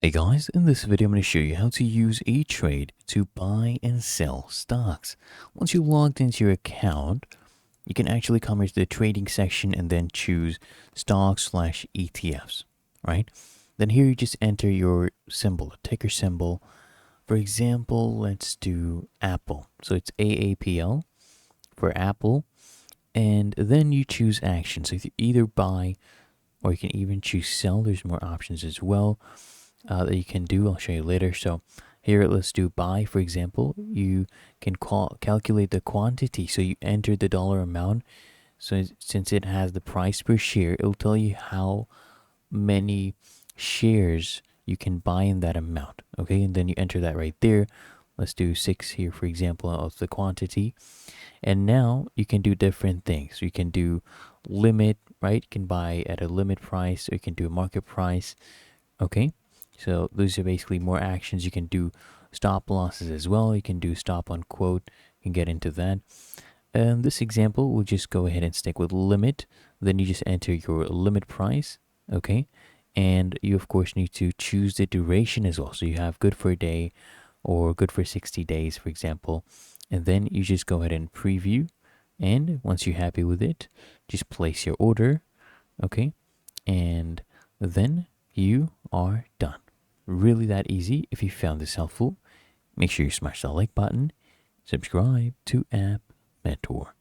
Hey guys, in this video I'm going to show you how to use Etrade to buy and sell stocks. Once you're logged into your account, you can actually come into the trading section and then choose stocks/ETFs, right? Then here you just enter your symbol, a ticker symbol. For example, let's do Apple. So it's AAPL for Apple. And then you choose action. So you either buy or you can even choose sell. There's more options as well that you can do. I'll show you later. So here, let's do buy, for example. You can calculate the quantity. So you enter the dollar amount. So since it has the price per share, it'll tell you how many shares you can buy in that amount. Okay, and then you enter that right there. Let's do 6 here, for example, of the quantity. And now you can do different things. You can do limit, right? You can buy at a limit price, or you can do a market price. Okay, so those are basically more actions. You can do stop losses as well. You can do stop on quote. You can get into that. And this example, we'll just go ahead and stick with limit. Then you just enter your limit price. Okay, and you of course need to choose the duration as well. So you have good for a day or good for 60 days, for example. And then you just go ahead and preview. And once you're happy with it, just place your order. Okay, and then you are done. Really that easy. If you found this helpful, make sure you smash that like button, subscribe to App Mentor.